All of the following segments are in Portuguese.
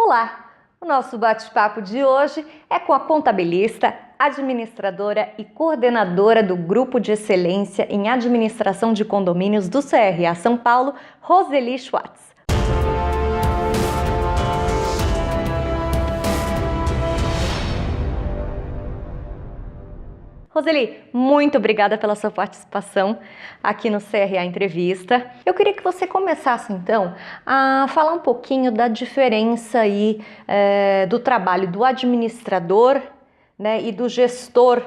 Olá! O nosso bate-papo de hoje é com a contabilista, administradora e coordenadora do Grupo de Excelência em Administração de Condomínios do CRA São Paulo, Roseli Schwartz. Roseli, muito obrigada pela sua participação aqui no CRA Entrevista. Eu queria que você começasse então a falar um pouquinho da diferença aí do trabalho do administrador, né, e do gestor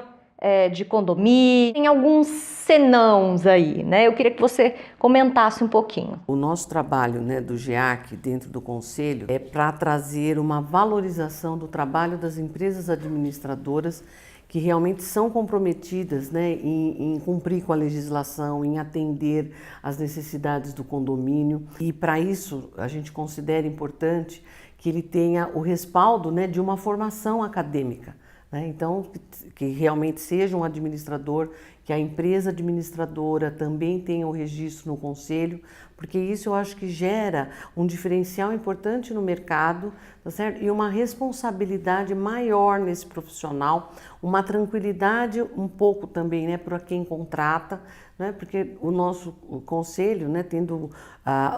de condomínio. Tem alguns senãos aí, né? Eu queria que você comentasse um pouquinho. O nosso trabalho, né, do GEAC dentro do Conselho é para trazer uma valorização do trabalho das empresas administradoras que realmente são comprometidas, né, em cumprir com a legislação, em atender às necessidades do condomínio. E para isso a gente considera importante que ele tenha o respaldo, né, de uma formação acadêmica. Então, que realmente seja um administrador, que a empresa administradora também tenha o registro no conselho, porque isso eu acho que gera um diferencial importante no mercado, tá certo? E uma responsabilidade maior nesse profissional, uma tranquilidade um pouco também, né, para quem contrata, né, porque o nosso conselho, né, tendo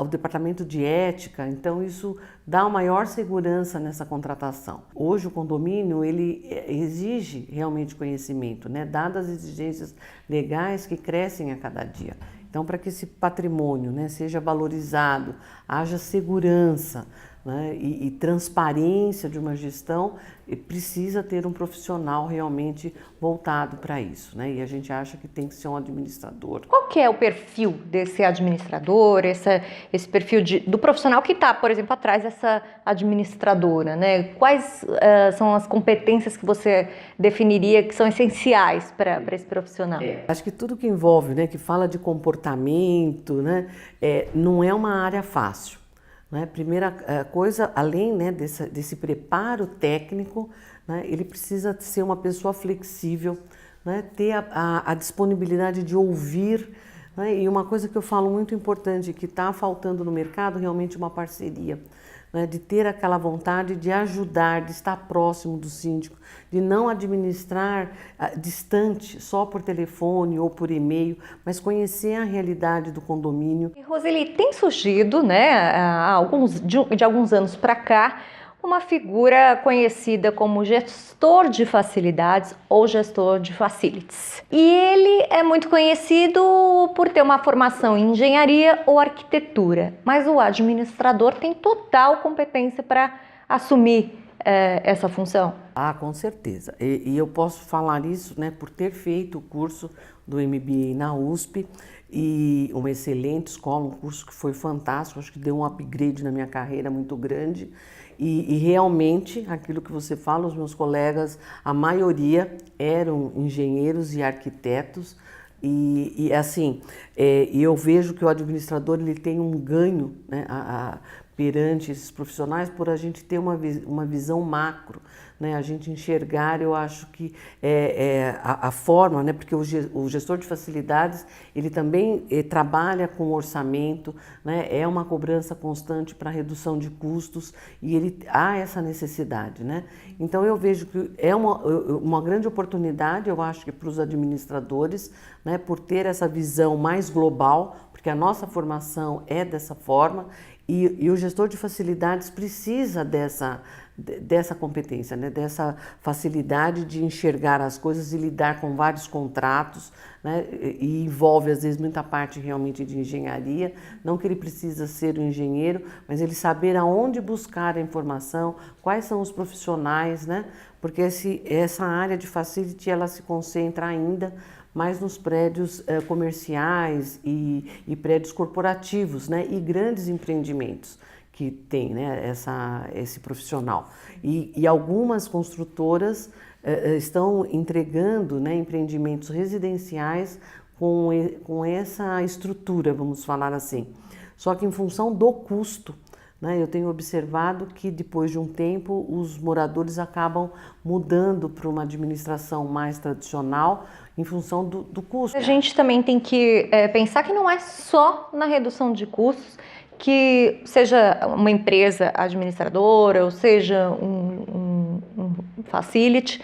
o departamento de ética, então isso dá uma maior segurança nessa contratação. Hoje o condomínio ele exige realmente conhecimento, né, dadas as exigências legais que crescem a cada dia. Então, para que esse patrimônio, né, seja valorizado, haja segurança, né, e transparência de uma gestão, precisa ter um profissional realmente voltado para isso, né? E a gente acha que tem que ser um administrador. Qual que é o perfil desse administrador, esse perfil do profissional que está, por exemplo, atrás dessa administradora, né? Quais são as competências que você definiria que são essenciais para esse profissional? Acho que tudo que envolve, né, que fala de comportamento, né, não é uma área fácil. Primeira coisa, além, né, desse preparo técnico, né, ele precisa ser uma pessoa flexível, né, ter a disponibilidade de ouvir, né, e uma coisa que eu falo muito importante, que está faltando no mercado, realmente uma parceria, né, de ter aquela vontade de ajudar, de estar próximo do síndico, de não administrar distante, só por telefone ou por e-mail, mas conhecer a realidade do condomínio. E, Roseli, tem surgido, né, de alguns anos para cá, uma figura conhecida como gestor de facilidades ou gestor de facilities. E ele é muito conhecido por ter uma formação em engenharia ou arquitetura, mas o administrador tem total competência para assumir essa função. Ah, com certeza. E eu posso falar isso, né, por ter feito o curso do MBA na USP, e uma excelente escola, um curso que foi fantástico, acho que deu um upgrade na minha carreira muito grande. E realmente, aquilo que você fala, os meus colegas, a maioria eram engenheiros e arquitetos, e assim, eu vejo que o administrador ele tem um ganho, né, perante esses profissionais por a gente ter uma visão macro, né, a gente enxergar, eu acho que a forma, né, porque o gestor de facilidades, ele também trabalha com orçamento, né, é uma cobrança constante para redução de custos e há essa necessidade, né? Então eu vejo que é uma grande oportunidade, eu acho que para os administradores, né, por ter essa visão mais global, porque a nossa formação é dessa forma, e o gestor de facilidades precisa dessa competência, né? Dessa facilidade de enxergar as coisas e lidar com vários contratos, né? E envolve às vezes muita parte realmente de engenharia, não que ele precisa ser um engenheiro, mas ele saber aonde buscar a informação, quais são os profissionais, né? Porque essa área de facility ela se concentra ainda mais nos prédios comerciais e prédios corporativos, né, e grandes empreendimentos que tem, né, esse profissional. E algumas construtoras estão entregando, né, empreendimentos residenciais com essa estrutura, vamos falar assim. Só que em função do custo, né, eu tenho observado que depois de um tempo os moradores acabam mudando para uma administração mais tradicional, em função do custo. A gente também tem que pensar que não é só na redução de custos que seja uma empresa administradora ou seja um facility,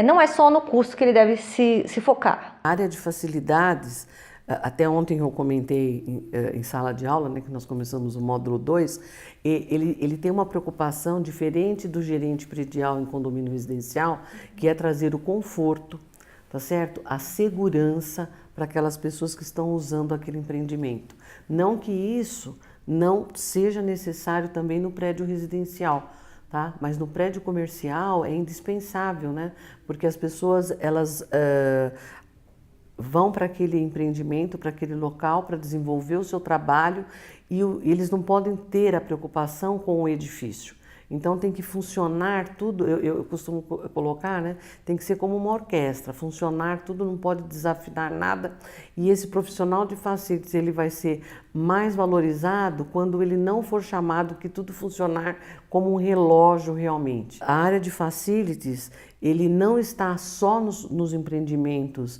não é só no curso que ele deve se focar. A área de facilidades, até ontem eu comentei em sala de aula, né, que nós começamos o módulo 2, ele tem uma preocupação diferente do gerente predial em condomínio residencial, que é trazer o conforto, tá certo? A segurança para aquelas pessoas que estão usando aquele empreendimento. Não que isso não seja necessário também no prédio residencial, tá? Mas no prédio comercial é indispensável, né? Porque as pessoas, elas vão para aquele empreendimento, para aquele local, para desenvolver o seu trabalho e eles não podem ter a preocupação com o edifício. Então tem que funcionar tudo, eu costumo colocar, né? Tem que ser como uma orquestra, funcionar tudo, não pode desafinar nada. E esse profissional de facilities, ele vai ser mais valorizado quando ele não for chamado que tudo funcionar como um relógio realmente. A área de facilities, ele não está só nos empreendimentos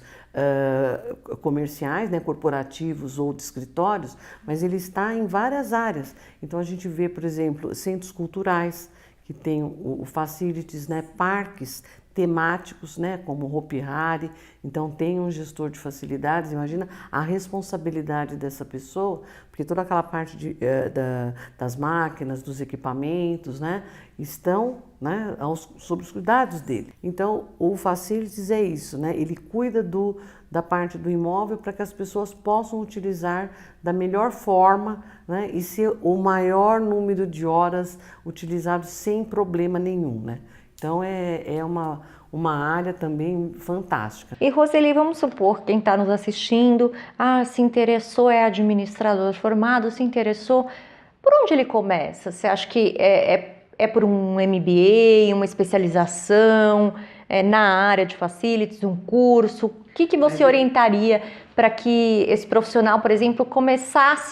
comerciais, né, corporativos ou de escritórios, mas ele está em várias áreas. Então a gente vê, por exemplo, centros culturais que tem o facilities, né, parques temáticos, né, como o Hopi Hari. Então tem um gestor de facilidades. Imagina a responsabilidade dessa pessoa, porque toda aquela parte das máquinas, dos equipamentos, né, estão, né, sob os cuidados dele. Então o facilities é isso, né, ele cuida da parte do imóvel para que as pessoas possam utilizar da melhor forma, né, e ser o maior número de horas utilizados sem problema nenhum, né. Então é uma área também fantástica. E Roseli, vamos supor, quem está nos assistindo, se interessou, é administrador formado, se interessou, por onde ele começa? Você acha que é por um MBA, uma especialização, na área de facilities, um curso? O que você orientaria para que esse profissional, por exemplo,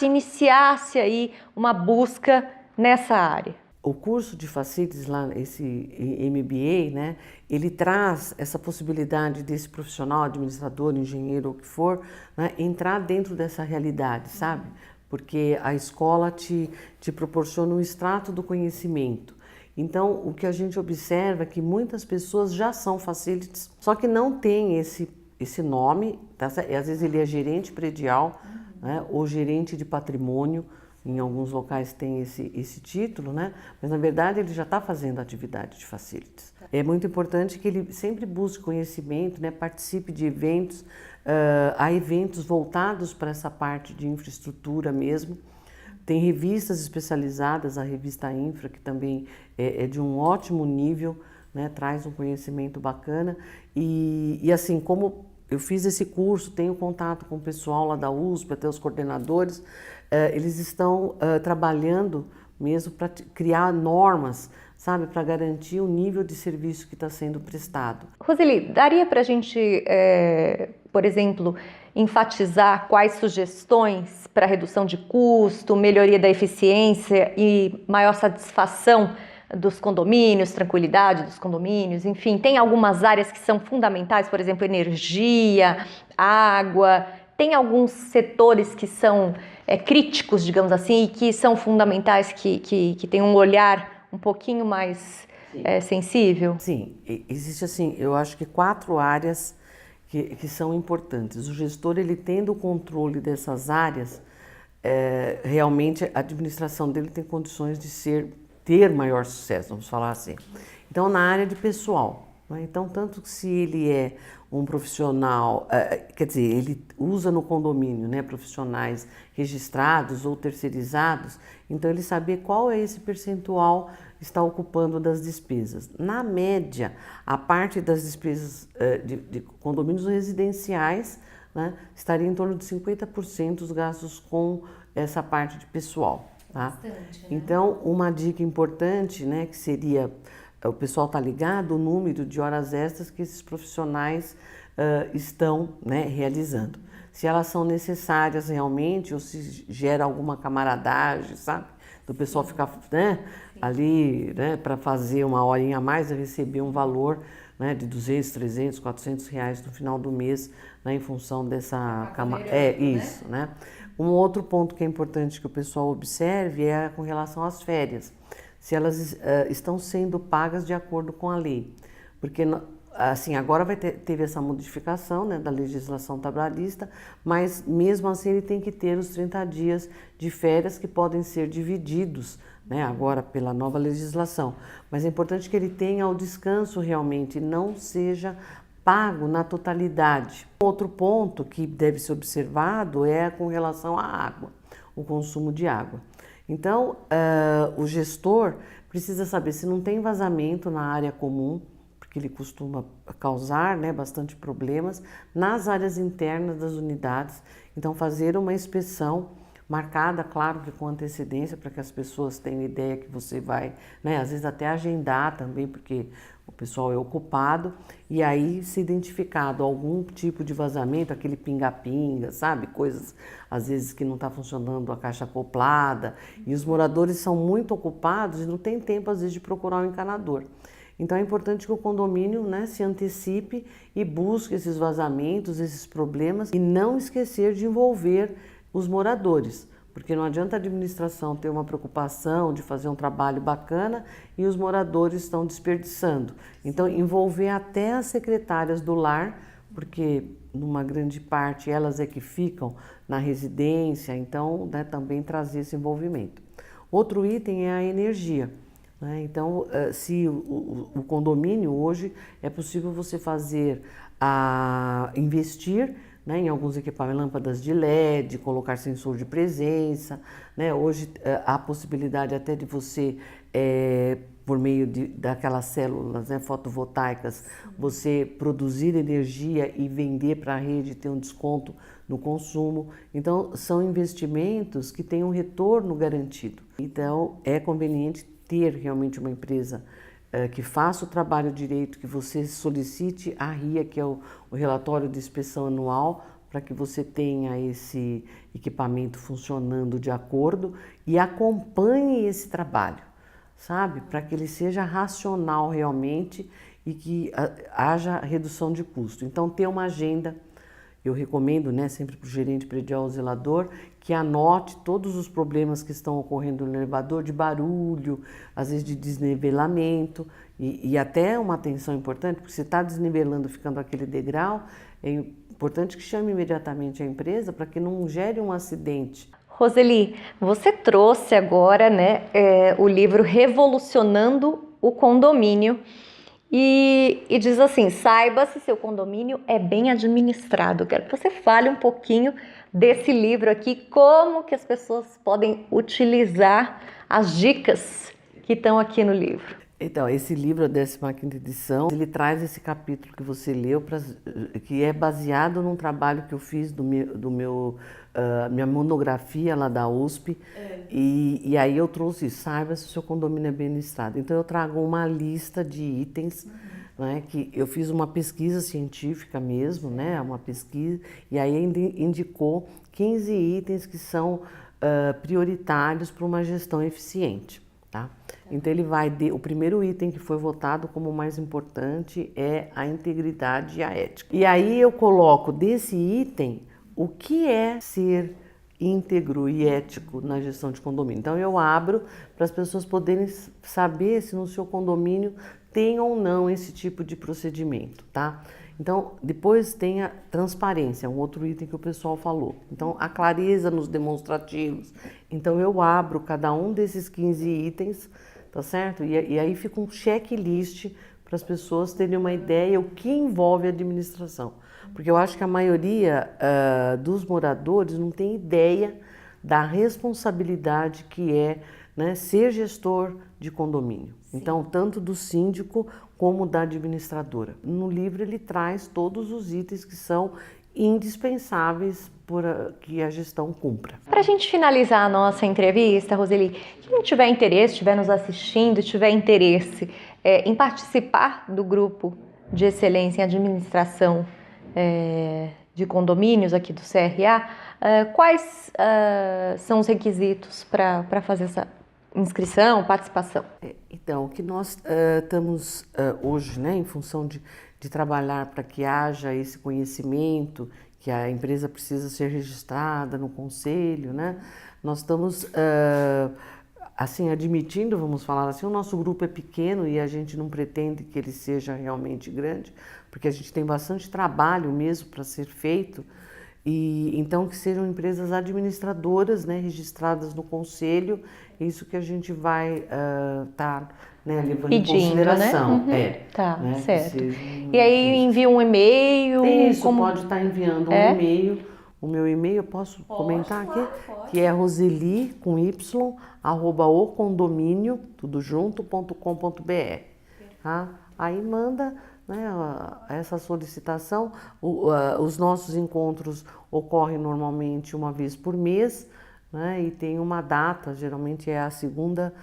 iniciasse aí uma busca nessa área? O curso de facilities lá, esse MBA, né, ele traz essa possibilidade desse profissional, administrador, engenheiro, ou o que for, né, entrar dentro dessa realidade, sabe? Porque a escola te proporciona um extrato do conhecimento. Então, o que a gente observa é que muitas pessoas já são facilities, só que não tem esse nome, tá? Às vezes ele é gerente predial, né, ou gerente de patrimônio. Em alguns locais tem esse título, né? Mas na verdade ele já está fazendo atividade de facilities. É muito importante que ele sempre busque conhecimento, né? Participe de eventos, há eventos voltados para essa parte de infraestrutura mesmo. Tem revistas especializadas, a revista Infra, que também é de um ótimo nível, né? Traz um conhecimento bacana. E assim, como eu fiz esse curso, tenho contato com o pessoal lá da USP, até os coordenadores, eles estão trabalhando mesmo para criar normas, sabe, para garantir o nível de serviço que está sendo prestado. Roseli, daria para a gente, por exemplo, enfatizar quais sugestões para redução de custo, melhoria da eficiência e maior satisfação dos condomínios, tranquilidade dos condomínios, enfim, tem algumas áreas que são fundamentais, por exemplo, energia, água, tem alguns setores que são críticos, digamos assim, e que são fundamentais, que têm um olhar um pouquinho mais sensível? Sim, existe assim, eu acho que 4 áreas que são importantes. O gestor, ele tendo o controle dessas áreas, realmente a administração dele tem condições de ter maior sucesso, vamos falar assim. Então, na área de pessoal, né? Então, tanto que se ele é um profissional, quer dizer, ele usa no condomínio, né, profissionais registrados ou terceirizados, então ele saber qual é esse percentual está ocupando das despesas. Na média, a parte das despesas de condomínios residenciais, né, estaria em torno de 50% dos gastos com essa parte de pessoal. Tá? Bastante, né? Então, uma dica importante, né, que seria, o pessoal está ligado, o número de horas extras que esses profissionais estão, né, realizando. Se elas são necessárias realmente ou se gera alguma camaradagem, sabe? Do pessoal ficar, né, ali, né, para fazer uma horinha a mais e receber um valor, né, de 200, 300, 400 reais no final do mês, né, em função dessa isso, né? Um outro ponto que é importante que o pessoal observe é com relação às férias, se elas estão sendo pagas de acordo com a lei, porque assim, agora teve essa modificação, né, da legislação trabalhista, mas mesmo assim ele tem que ter os 30 dias de férias que podem ser divididos, né, agora pela nova legislação, mas é importante que ele tenha o descanso realmente, não seja pago na totalidade. Outro ponto que deve ser observado é com relação à água, o consumo de água. Então, o gestor precisa saber se não tem vazamento na área comum, porque ele costuma causar, né, bastante problemas, nas áreas internas das unidades. Então, fazer uma inspeção marcada, claro que com antecedência, para que as pessoas tenham ideia que você vai, né, às vezes até agendar também, porque o pessoal é ocupado, e aí se identificado algum tipo de vazamento, aquele pinga-pinga, sabe, coisas às vezes que não está funcionando a caixa acoplada, e os moradores são muito ocupados e não tem tempo às vezes de procurar um encanador. Então é importante que o condomínio, né, se antecipe e busque esses vazamentos, esses problemas, e não esquecer de envolver os moradores, porque não adianta a administração ter uma preocupação de fazer um trabalho bacana e os moradores estão desperdiçando. Então, envolver até as secretárias do lar, porque numa grande parte elas é que ficam na residência, então, né, também trazer esse envolvimento. Outro item é a energia. Então, se o condomínio hoje é possível você investir, né, em alguns equipamentos, lâmpadas de LED, colocar sensor de presença, né? Hoje há a possibilidade até de você, por meio daquelas células, né, fotovoltaicas, você produzir energia e vender para a rede e ter um desconto no consumo. Então, são investimentos que têm um retorno garantido. Então, é conveniente ter realmente uma empresa que faça o trabalho direito, que você solicite a RIA, que é o relatório de inspeção anual, para que você tenha esse equipamento funcionando de acordo e acompanhe esse trabalho, sabe? Para que ele seja racional realmente e que haja redução de custo. Então, ter uma agenda. Eu recomendo, né, sempre para o gerente predial ou zelador, que anote todos os problemas que estão ocorrendo no elevador, de barulho, às vezes de desnivelamento, e até uma atenção importante, porque se está desnivelando, ficando aquele degrau, é importante que chame imediatamente a empresa para que não gere um acidente. Roseli, você trouxe agora, né, o livro Revolucionando o Condomínio, e diz assim: saiba se seu condomínio é bem administrado. Quero que você fale um pouquinho desse livro aqui, como que as pessoas podem utilizar as dicas que estão aqui no livro. Então, esse livro, a 15ª edição, ele traz esse capítulo que você leu, que é baseado num trabalho que eu fiz minha monografia lá da USP, e aí eu trouxe, saiba se o seu condomínio é bem administrado. Então eu trago uma lista de itens, né, que eu fiz uma pesquisa científica mesmo, né, uma pesquisa, e aí indicou 15 itens que são prioritários para uma gestão eficiente. Tá? Então o primeiro item que foi votado como o mais importante é a integridade e a ética. E aí eu coloco desse item o que é ser íntegro e ético na gestão de condomínio. Então eu abro para as pessoas poderem saber se no seu condomínio tem ou não esse tipo de procedimento, tá? Então, depois tem a transparência, um outro item que o pessoal falou. Então, a clareza nos demonstrativos. Então, eu abro cada um desses 15 itens, tá certo? E aí fica um checklist para as pessoas terem uma ideia o que envolve a administração. Porque eu acho que a maioria dos moradores não tem ideia da responsabilidade que é, né, ser gestor de condomínio. Sim. Então, tanto do síndico como da administradora. No livro ele traz todos os itens que são indispensáveis para que a gestão cumpra. Para a gente finalizar a nossa entrevista, Roseli, quem tiver interesse, estiver nos assistindo, tiver interesse em participar do grupo de excelência em administração de condomínios aqui do CRA, quais são os requisitos para fazer essa inscrição, participação? Então, o que nós estamos hoje, né, em função de trabalhar para que haja esse conhecimento, que a empresa precisa ser registrada no conselho, né? Nós estamos, assim, admitindo, vamos falar assim, o nosso grupo é pequeno e a gente não pretende que ele seja realmente grande, porque a gente tem bastante trabalho mesmo para ser feito, e então que sejam empresas administradoras, né, registradas no conselho, isso que a gente vai estar levando pedindo, em consideração. Né? Tá, né, certo. E aí envia um e-mail? Isso, pode estar enviando um e-mail. O meu e-mail, eu posso comentar aqui? Pode. Que é Roseli, com Y, @ocondomínio, tudo junto.com.br. Tá? Aí manda, né, essa solicitação. Os nossos encontros ocorrem normalmente uma vez por mês, né, e tem uma data, geralmente é a segunda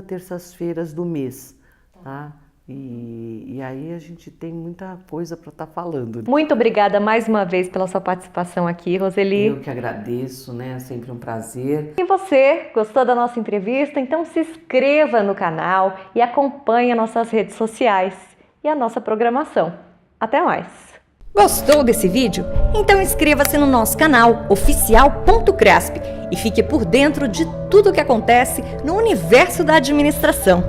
terças-feiras do mês, tá? E aí a gente tem muita coisa para estar falando. Muito obrigada mais uma vez pela sua participação aqui, Roseli. Eu que agradeço, né? É sempre um prazer. E você, gostou da nossa entrevista? Então se inscreva no canal e acompanhe as nossas redes sociais e a nossa programação. Até mais! Gostou desse vídeo? Então inscreva-se no nosso canal oficial.cresp e fique por dentro de tudo o que acontece no universo da administração.